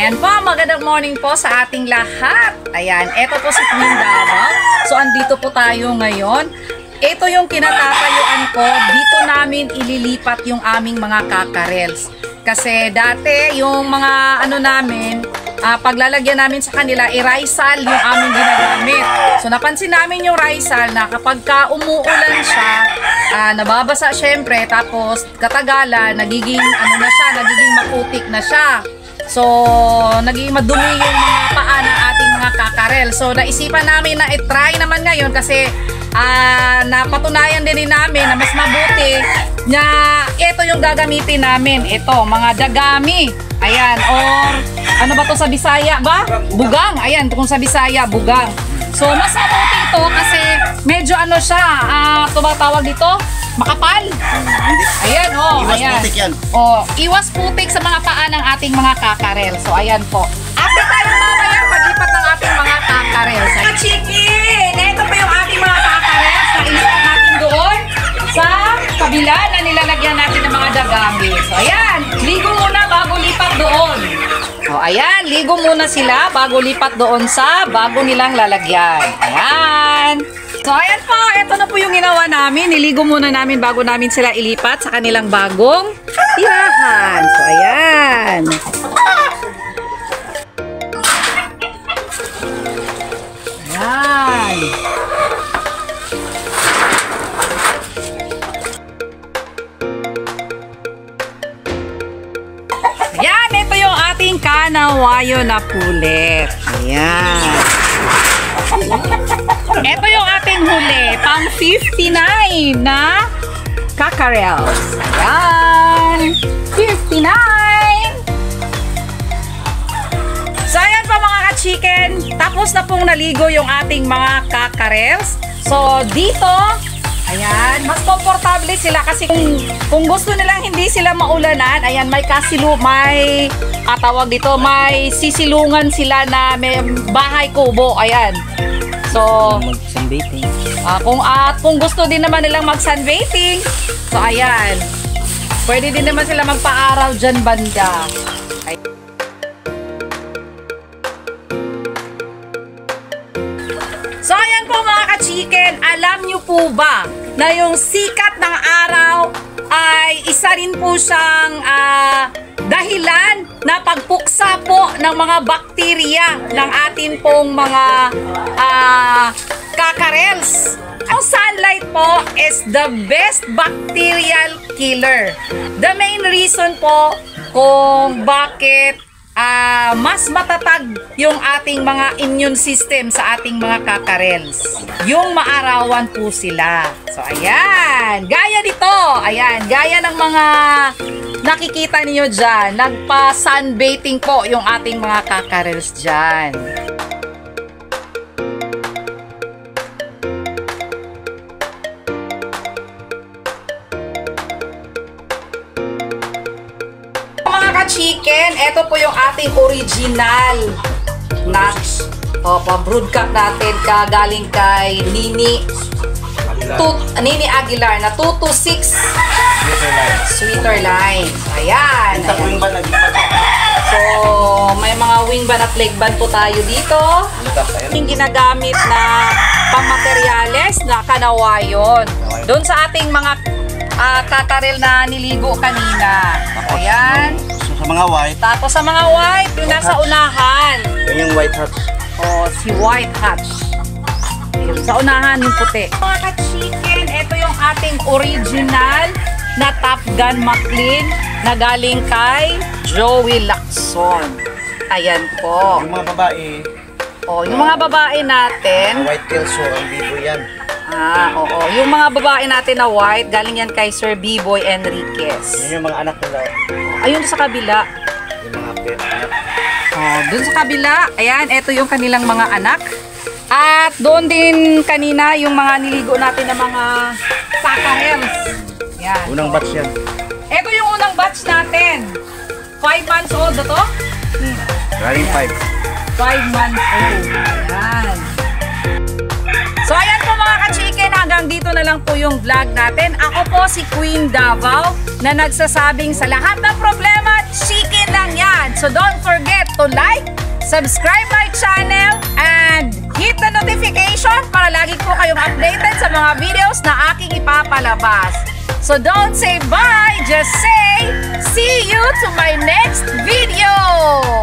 Ayan po, magandang morning po sa ating lahat. Ayan, eto po si Queen Davao. So, andito po tayo ngayon. Ito yung kinatatayuan ko. Dito namin ililipat yung aming mga kakarels. Kasi dati, yung mga ano namin, paglalagyan namin sa kanila, iraisal yung aming ginagamit. So, napansin namin yung raisal na kapag ka umuulan siya, nababasa syempre, tapos katagalan, nagiging ano na siya, nagiging maputik na siya. So, naging madumi yung mga paa ng ating mga kakarel. So, naisipan namin na i-try naman ngayon kasi napatunayan din namin na mas mabuti na ito yung gagamitin namin. Ito, mga dagami. Ayan, or ano ba to sa Bisaya ba? Bugang. Ayan, kung sa Bisaya, bugang. So, mas mabuti ito kasi medyo ano siya, tumatawag dito, makapal. Ayan, iwas ayan. putik yan. Iwas putik sa mga paa ng ating mga kakarel. So, ayan po. Update tayo mamaya paglipat ng ating mga kakarel. Sa chicken! Ito pa yung ating mga kakarel. So, ilipat natin doon sa kabila na nilalagyan natin ng mga dagami. So, ayan. Ligo muna bago lipat doon. Ayan. Ligo muna sila bago lipat doon sa bago nilang lalagyan. Ayan. So, ayan po. Ito na po yung ginawa namin. Niligo muna namin bago namin sila ilipat sa kanilang bagong tirahan. So, ayan. Ayan. Ayan. Ito yung ating kanawayo na pulet. Ayan. Ito yung ating huli, pang 59 na kakarels. Ayan, 59! So, ayan pa mga ka-chicken. Tapos na pong naligo yung ating mga kakarels. So, dito, ayan, mas komportable sila kasi kung gusto nilang hindi sila maulanan, ayan, may tawag dito, may sisilungan sila na may bahay kubo, ayan. So, mag-sunbathing. Kung gusto din naman nilang mag-sunbathing, so ayan. Pwede din naman sila magpa-araw dyan banda. So, ayan po mga ka-chicken. Alam nyo po ba na yung sikat ng araw ay isa rin po siyang dahilan na pagpuksa po ng mga bakterya ng atin pong mga kakarels. Ang sunlight po is the best bacterial killer. The main reason po kung bakit mas matatag yung ating mga immune system sa ating mga kakarels. Yung maarawan po sila. So, ayan. Gaya dito. Ayan. Gaya ng mga nakikita niyo dyan. Nagpa-sunbathing po yung ating mga kakarels dyan. Chicken, ito po yung ating original na brood cup natin galing kay Nini Aguilar na 226 Sweeter Line. Ayan. So, may mga wing band at leg band po tayo dito. Yung ginagamit na pangmaterials na kanawayon. Doon sa ating mga kakarel na niligo kanina. Ayan. Sa mga white. Tapos sa mga white, yung nasa unahan. Yung white hatch. Si white hatch. Ayun, sa unahan yung puti. Mga ka-chicken, ito yung ating original na Top Gun McLean na galing kay Joey Lacson. Ayan po. Yung mga babae. Yung mga babae natin. White Kelso, ang bibo yan. Oo. Yung mga babae natin na white, galing yan kay Sir B-Boy Enriquez. Yun yung mga anak nila. Ayun sa kabila. Yung mga anak. Doon sa kabila, ayan, ito yung kanilang mga anak. At doon din kanina yung mga niligo natin na mga kakarels. Yan. Unang batch yan. Ito yung unang batch natin. 5 months old na to? Galing 5. 5 months old. Ayan. So ayan po mga ka-chicken, hanggang dito na lang po yung vlog natin. Ako po si Queen Davao na nagsasabing sa lahat ng problema, chicken lang yan. So don't forget to So like, subscribe my channel, and hit the notification para lagi po kayong updated sa mga videos na aking ipapalabas. So don't say bye, just say see you to my next video!